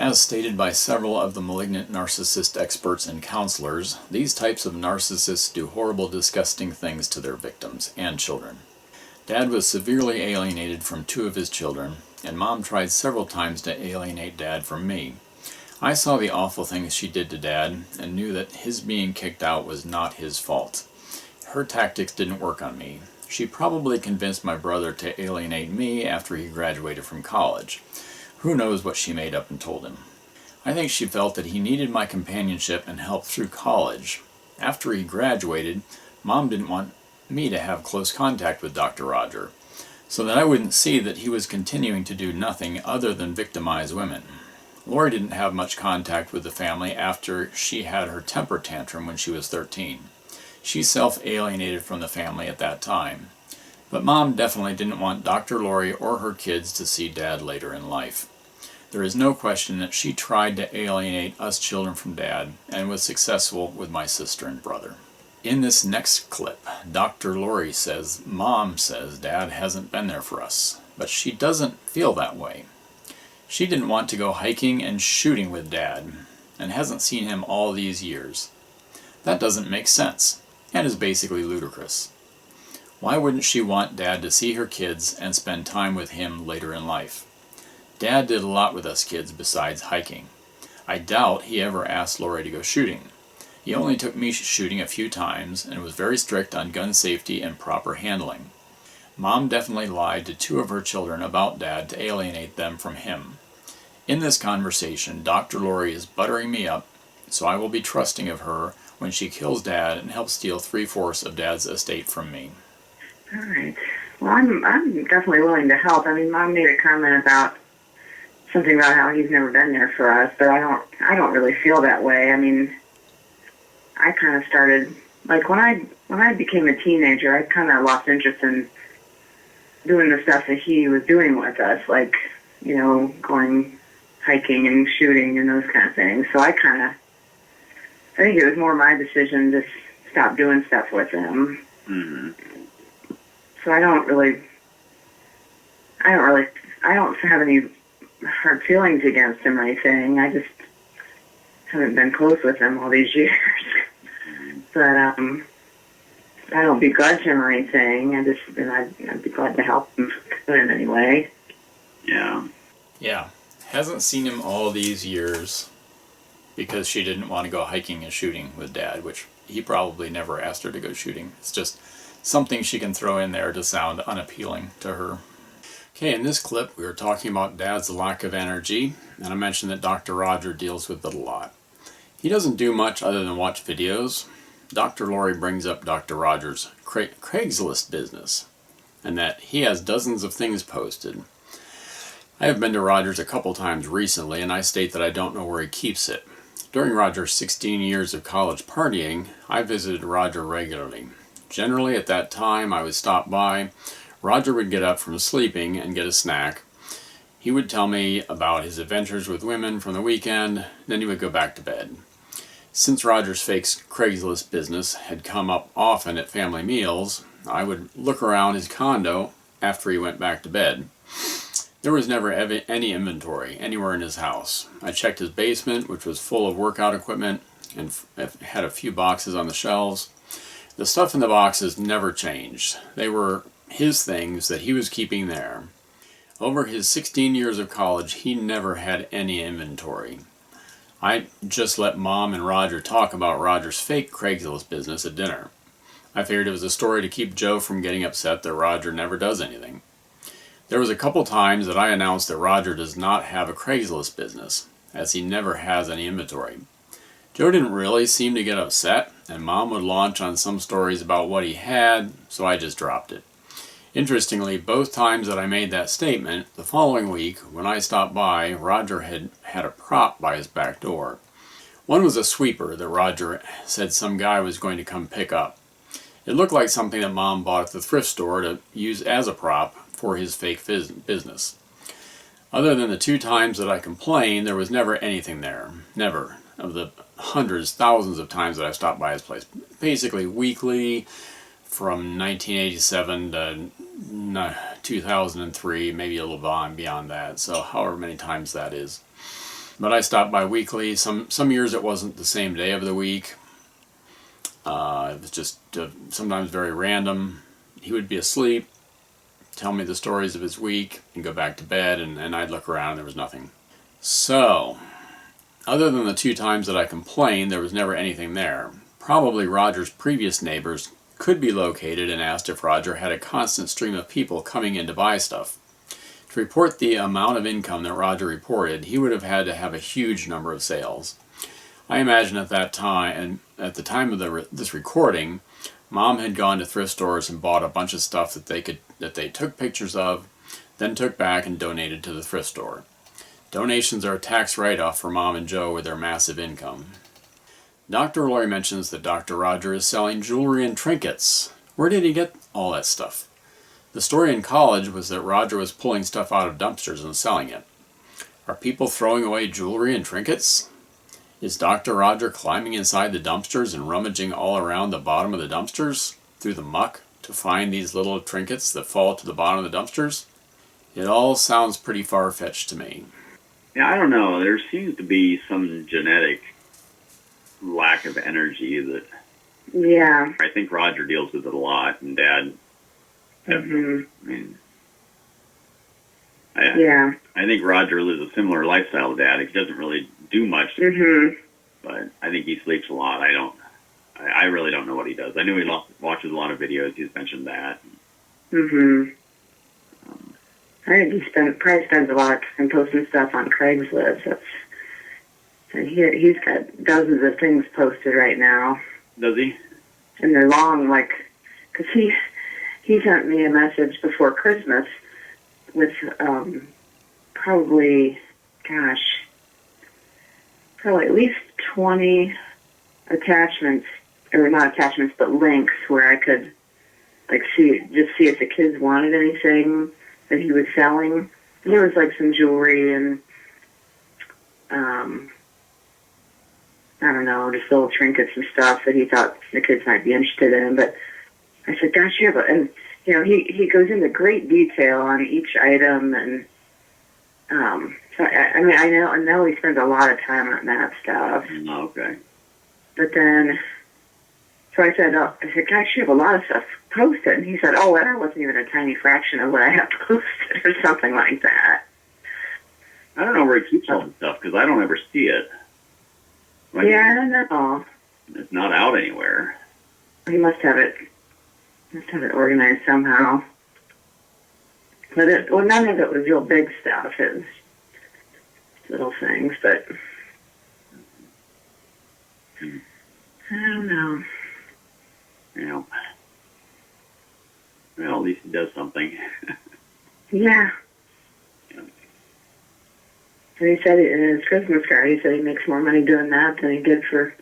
As stated by several of the malignant narcissist experts and counselors, these types of narcissists do horrible, disgusting things to their victims and children. Dad was severely alienated from 2 of his children, and Mom tried several times to alienate Dad from me. I saw the awful things she did to Dad and knew that his being kicked out was not his fault. Her tactics didn't work on me. She probably convinced my brother to alienate me after he graduated from college. Who knows what she made up and told him. I think she felt that he needed my companionship and help through college. After he graduated, Mom didn't want me to have close contact with Dr. Roger, so that I wouldn't see that he was continuing to do nothing other than victimize women. Lori didn't have much contact with the family after she had her temper tantrum when she was 13. She self-alienated from the family at that time. But Mom definitely didn't want Dr. Lori or her kids to see Dad later in life. There is no question that she tried to alienate us children from Dad and was successful with my sister and brother. In this next clip, Dr. Lori says Mom says Dad hasn't been there for us, but she doesn't feel that way. She didn't want to go hiking and shooting with Dad and hasn't seen him all these years. That doesn't make sense and is basically ludicrous. Why wouldn't she want Dad to see her kids and spend time with him later in life? Dad did a lot with us kids besides hiking. I doubt he ever asked Lori to go shooting. He only took me shooting a few times and was very strict on gun safety and proper handling. Mom definitely lied to 2 of her children about Dad to alienate them from him. In this conversation, Dr. Lori is buttering me up, so I will be trusting of her when she kills Dad and helps steal 3/4 of Dad's estate from me. All right. Well, I'm definitely willing to help. I mean, Mom made a comment about something about how he's never been there for us, but I don't really feel that way. I mean, I kind of started like when I became a teenager, I kind of lost interest in doing the stuff that he was doing with us, like, you know, going hiking and shooting and those kind of things. So I think it was more my decision to stop doing stuff with him. Mm-hmm. So I don't have any hard feelings against him or anything. I just haven't been close with him all these years. But I don't begrudge him or anything. I'd be glad to help him in any way. Yeah. Yeah, hasn't seen him all these years because she didn't want to go hiking and shooting with Dad, which he probably never asked her to go shooting. It's just something she can throw in there to sound unappealing to her. Okay, in this clip we were talking about Dad's lack of energy, and I mentioned that Dr. Roger deals with it a lot. He doesn't do much other than watch videos. Dr. Lori brings up Dr. Roger's Craigslist business, and that he has dozens of things posted. I have been to Roger's a couple times recently, and I state that I don't know where he keeps it. During Roger's 16 years of college partying, I visited Roger regularly. Generally, at that time, I would stop by. Roger would get up from sleeping and get a snack. He would tell me about his adventures with women from the weekend, then he would go back to bed. Since Roger's fake Craigslist business had come up often at family meals, I would look around his condo after he went back to bed. There was never any inventory anywhere in his house. I checked his basement, which was full of workout equipment, and had a few boxes on the shelves. The stuff in the boxes never changed. They were his things that he was keeping there. Over his 16 years of college, he never had any inventory. I just let Mom and Roger talk about Roger's fake Craigslist business at dinner. I figured it was a story to keep Joe from getting upset that Roger never does anything. There was a couple times that I announced that Roger does not have a Craigslist business, as he never has any inventory. Joe didn't really seem to get upset, and Mom would launch on some stories about what he had, so I just dropped it. Interestingly, both times that I made that statement, the following week, when I stopped by, Roger had a prop by his back door. One was a sweeper that Roger said some guy was going to come pick up. It looked like something that Mom bought at the thrift store to use as a prop for his fake business. Other than the 2 times that I complained, there was never anything there. Never. Of the hundreds, thousands of times that I've stopped by his place. Basically weekly, from 1987 to 2003, maybe a little beyond that, so however many times that is. But I stopped by weekly. Some years it wasn't the same day of the week. It was just sometimes very random. He would be asleep, tell me the stories of his week, and go back to bed, and I'd look around and there was nothing. So, other than the 2 times that I complained, there was never anything there. Probably Roger's previous neighbors could be located and asked if Roger had a constant stream of people coming in to buy stuff. To report the amount of income that Roger reported, he would have had to have a huge number of sales. I imagine at that time, and at the time of this recording, Mom had gone to thrift stores and bought a bunch of stuff that they took pictures of, then took back and donated to the thrift store. Donations are a tax write-off for Mom and Joe with their massive income. Dr. Lori mentions that Dr. Roger is selling jewelry and trinkets. Where did he get all that stuff? The story in college was that Roger was pulling stuff out of dumpsters and selling it. Are people throwing away jewelry and trinkets? Is Dr. Roger climbing inside the dumpsters and rummaging all around the bottom of the dumpsters through the muck to find these little trinkets that fall to the bottom of the dumpsters? It all sounds pretty far-fetched to me. Yeah, I don't know. There seems to be some genetic lack of energy that Yeah. I think Roger deals with it a lot, and Dad. Mhm. I mean, Yeah. I think Roger lives a similar lifestyle to Dad. He doesn't really do much, Mhm. but I think he sleeps a lot. I really don't know what he does. I know he watches a lot of videos. He's mentioned that. Mhm. I think he probably spends a lot of time posting stuff on Craigslist. He's got dozens of things posted right now, Does he? and they're long. Because he sent me a message before Christmas with probably at least 20 attachments, or not attachments, but links where I could see if the kids wanted anything that he was selling. And there was some jewelry and I don't know, just little trinkets and stuff that he thought the kids might be interested in. But I said, gosh, and he goes into great detail on each item, and so I know he spends a lot of time on that stuff. Oh, okay. But then, so I said, gosh, you have a lot of stuff posted. And he said, oh, well, that wasn't even a tiny fraction of what I have posted, or something like that. I don't know where he keeps all this stuff because I don't ever see it. Yeah, I don't know. It's not out anywhere. He must have it organized somehow. But none of it was real big stuff. It was little things, but I don't know. Yeah. Well, at least he does something. Yeah. Yeah. And he said in his Christmas card, he said he makes more money doing that than he did for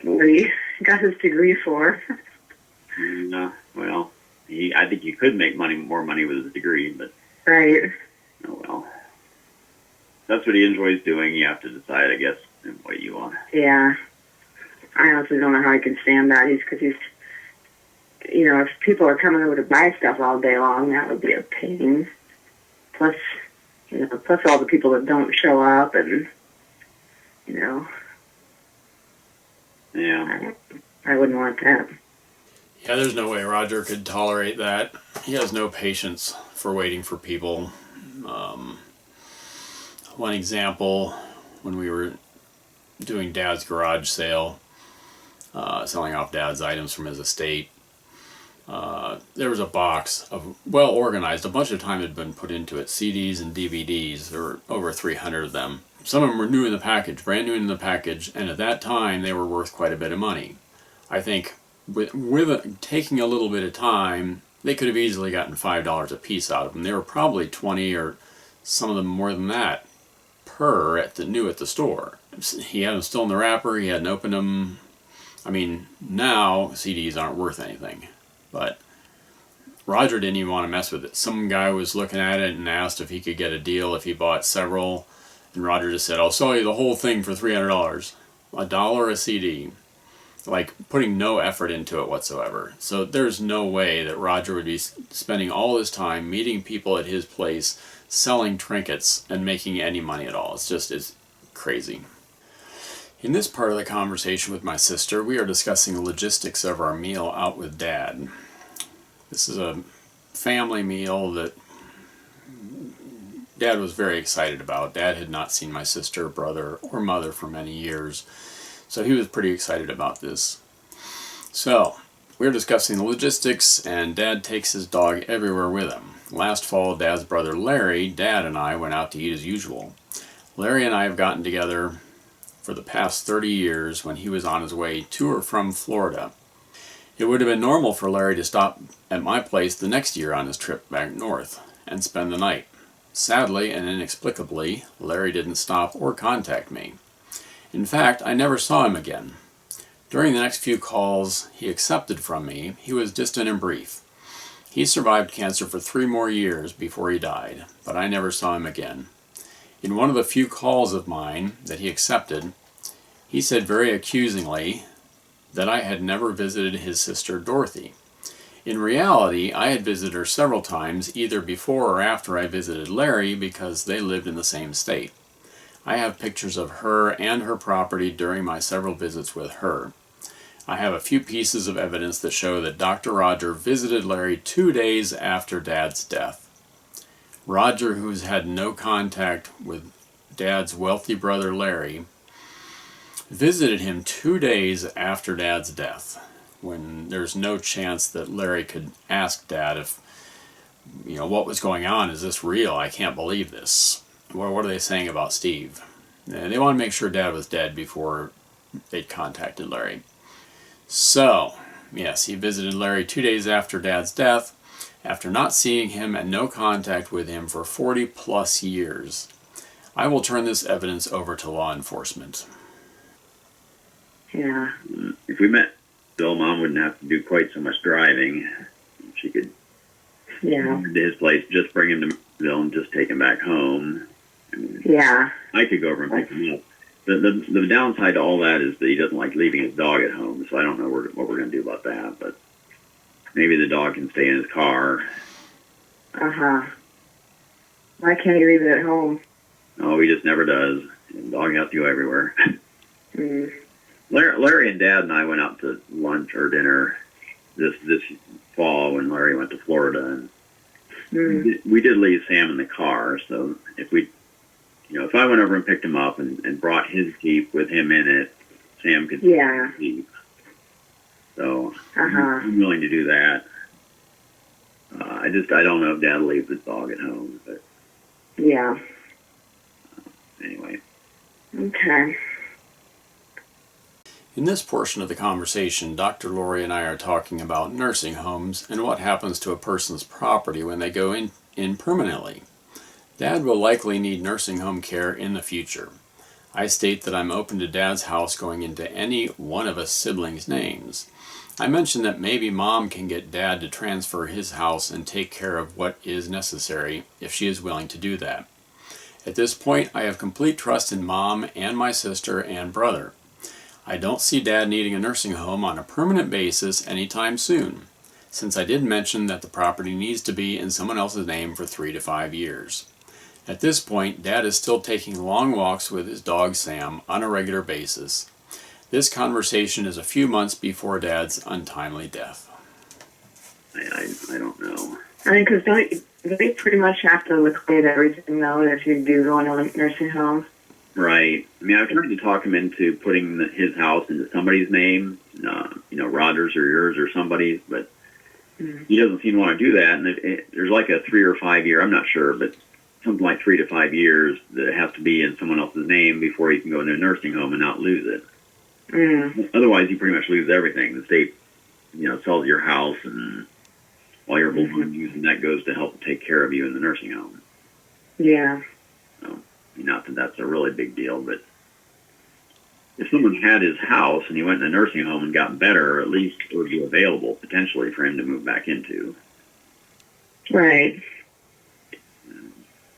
what he got his degree for. Well, I think you could make more money with his degree, but Right. oh well. That's what he enjoys doing. You have to decide, I guess, what you want. Yeah. I honestly don't know how he can stand that. Because if people are coming over to buy stuff all day long, that would be a pain. Plus all the people that don't show up, and Yeah. I wouldn't want that. Yeah, there's no way Roger could tolerate that. He has no patience for waiting for people. One example, when we were doing Dad's garage sale, selling off Dad's items from his estate, there was a box of well organized. A bunch of time had been put into it. CDs and DVDs. There were over 300 of them. Some of them were new in the package, brand new in the package, and at that time they were worth quite a bit of money. I think with taking a little bit of time, they could have easily gotten $5 a piece out of them. They were probably 20 or some of them more than that per at the store. He had them still in the wrapper. He hadn't opened them. I mean, now CDs aren't worth anything, but Roger didn't even want to mess with it. Some guy was looking at it and asked if he could get a deal if he bought several, and Roger just said, I'll sell you the whole thing for $300. $1 a CD. Putting no effort into it whatsoever. So there's no way that Roger would be spending all his time meeting people at his place, selling trinkets and making any money at all. It's crazy. In this part of the conversation with my sister, we are discussing the logistics of our meal out with Dad. This is a family meal that Dad was very excited about. Dad had not seen my sister, brother, or mother for many years, so he was pretty excited about this. So, we're discussing the logistics, and Dad takes his dog everywhere with him. Last fall, Dad's brother Larry, Dad, and I went out to eat as usual. Larry and I have gotten together for the past 30 years when he was on his way to or from Florida. It would have been normal for Larry to stop at my place the next year on his trip back north and spend the night. Sadly and inexplicably, Larry didn't stop or contact me. In fact, I never saw him again. During the next few calls he accepted from me, he was distant and brief. He survived cancer for 3 more years before he died, but I never saw him again. In one of the few calls of mine that he accepted, he said very accusingly that I had never visited his sister Dorothy. In reality, I had visited her several times, either before or after I visited Larry, because they lived in the same state. I have pictures of her and her property during my several visits with her. I have a few pieces of evidence that show that Dr. Roger visited Larry 2 days after Dad's death. Roger, who's had no contact with Dad's wealthy brother Larry, visited him 2 days after Dad's death, when there's no chance that Larry could ask Dad if, what was going on? Is this real? I can't believe this. Well, what are they saying about Steve? And they want to make sure Dad was dead before they contacted Larry. So, yes, he visited Larry 2 days after Dad's death, after not seeing him and no contact with him for 40 plus years. I will turn this evidence over to law enforcement. Yeah. If we met Bill, Mom wouldn't have to do quite so much driving. She could Yeah. to his place, just bring him to Bill and just take him back home. Yeah. I could go over and pick him up. The downside to all that is that he doesn't like leaving his dog at home, so I don't know what we're going to do about that, but maybe the dog can stay in his car. Uh-huh. Why can't he leave it at home? Oh, he just never does. The dog has to go everywhere. Mm. Larry and Dad and I went out to lunch or dinner this fall when Larry went to Florida, and we did leave Sam in the car. So if I went over and picked him up and brought his Jeep with him in it, Sam could take his Jeep. So I'm willing to do that. I don't know if Dad will leave the dog at home, but yeah. Anyway. Okay. In this portion of the conversation, Dr. Lori and I are talking about nursing homes and what happens to a person's property when they go in permanently. Dad will likely need nursing home care in the future. I state that I'm open to Dad's house going into any one of us siblings' names. I mentioned that maybe Mom can get Dad to transfer his house and take care of what is necessary if she is willing to do that. At this point, I have complete trust in Mom and my sister and brother. I don't see Dad needing a nursing home on a permanent basis anytime soon, since I did mention that the property needs to be in someone else's name for 3 to 5 years. At this point, Dad is still taking long walks with his dog Sam on a regular basis. This conversation is a few months before Dad's untimely death. I don't know. I mean, because don't you pretty much have to liquidate everything, though, if you do go into a nursing home? Right. I mean, I've tried to talk him into putting his house into somebody's name, Roger's or yours or somebody's, but he doesn't seem to want to do that. And there's like a 3 or 5 year, I'm not sure, but something like 3 to 5 years that has to be in someone else's name before you can go into a nursing home and not lose it. Otherwise, you pretty much lose everything. The state, sells your house, and all your belongings, and that goes to help take care of you in the nursing home. Yeah. So, not that that's a really big deal, but if someone had his house and he went in a nursing home and got better, at least it would be available potentially for him to move back into. Right.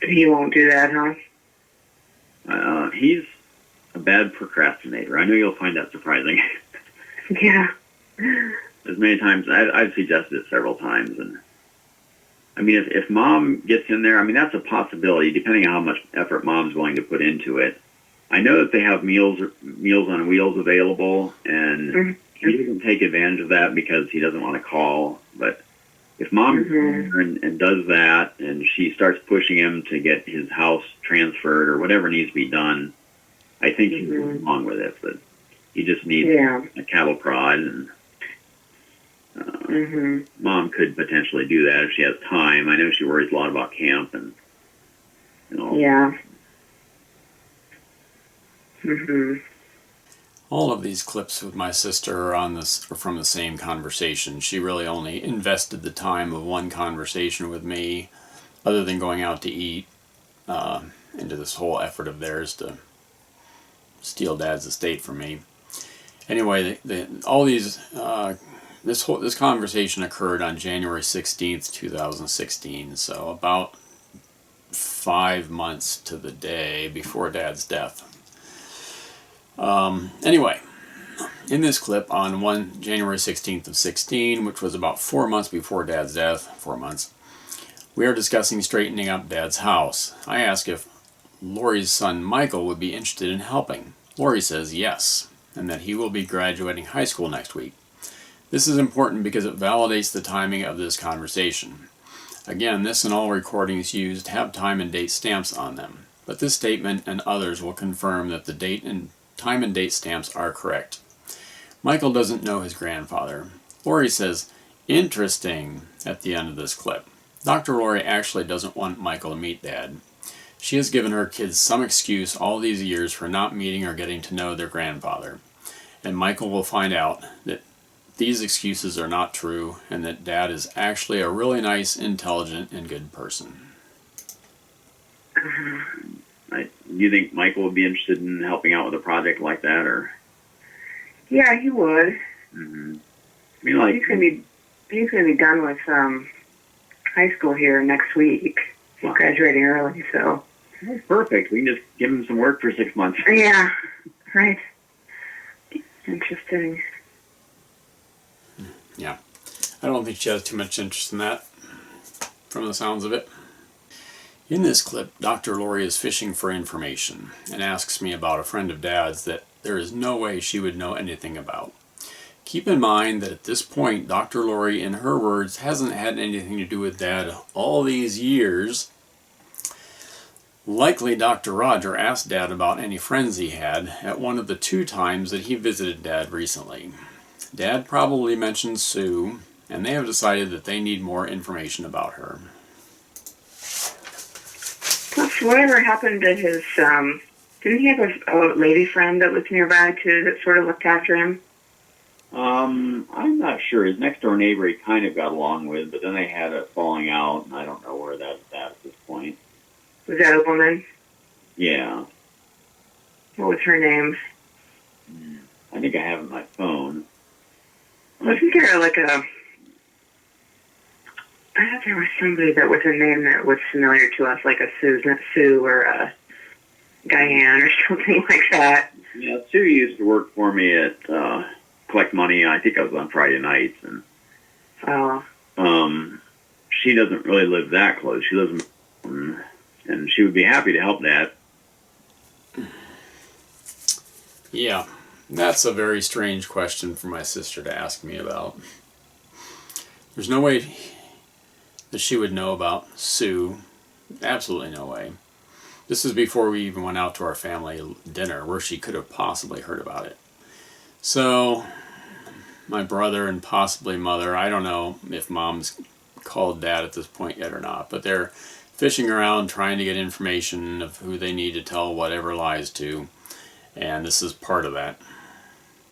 He won't do that, huh? He's a bad procrastinator. I know you'll find that surprising. Yeah. As many times, I've suggested it several times, and I mean, if mom gets in there, I mean, that's a possibility, depending on how much effort mom's willing to put into it. I know that they have meals on wheels available, and he doesn't take advantage of that because he doesn't want to call. But if mom gets in there and does that, and she starts pushing him to get his house transferred or whatever needs to be done, I think he goes along with it. But he just needs a cattle prod, and mom could potentially do that if she has time. I know she worries a lot about camp and all. Yeah. All of these clips with my sister are from the same conversation. She really only invested the time of one conversation with me, other than going out to eat, into this whole effort of theirs to steal Dad's estate from me. Anyway, this conversation occurred on January 16th, 2016, so about 5 months to the day before Dad's death. Anyway, in this clip on January 16th of 16, which was about 4 months before Dad's death, 4 months, we are discussing straightening up Dad's house. I ask if Lori's son Michael would be interested in helping. Lori says yes, and that he will be graduating high school next week. This is important because it validates the timing of this conversation. Again, this and all recordings used have time and date stamps on them, but this statement and others will confirm that the date and time and date stamps are correct. Michael doesn't know his grandfather. Lori says, "Interesting," at the end of this clip. Dr. Lori actually doesn't want Michael to meet Dad. She has given her kids some excuse all these years for not meeting or getting to know their grandfather. And Michael will find out that these excuses are not true and that Dad is actually a really nice, intelligent, and good person. Do you think Michael would be interested in helping out with a project like that, or? Yeah, he would. I mean, like, he's gonna be done with high school here next week. He's graduating early, so that's perfect. We can just give him some work for 6 months. Yeah, right. Interesting. Yeah, I don't think she has too much interest in that, from the sounds of it. In this clip, Dr. Lori is fishing for information and asks me about a friend of Dad's that there is no way she would know anything about. Keep in mind that at this point, Dr. Lori, in her words, hasn't had anything to do with Dad all these years. Likely Dr. Roger asked Dad about any friends he had at one of the 2 times that he visited Dad recently. Dad probably mentioned Sue, and they have decided that they need more information about her. Plus, whatever happened to his, didn't he have a lady friend that was nearby, too, that sort of looked after him? I'm not sure. His next door neighbor he kind of got along with, but then they had a falling out, and I don't know where that's at this point. Was that a woman? Yeah. What was her name? I think I have it on my phone. Wasn't there like I thought there was somebody that was a name that was familiar to us, like a Sue or a Diane or something like that. Yeah, Sue used to work for me at collect money. I think I was on Friday nights, and she doesn't really live that close. She lives in, and she would be happy to help Dad. Yeah, that's a very strange question for my sister to ask me about. There's no way that she would know about Sue. Absolutely no way. This is before we even went out to our family dinner where she could have possibly heard about it. So, my brother and possibly mother, I don't know if Mom's called Dad at this point yet or not, but they're fishing around trying to get information of who they need to tell whatever lies to, and this is part of that.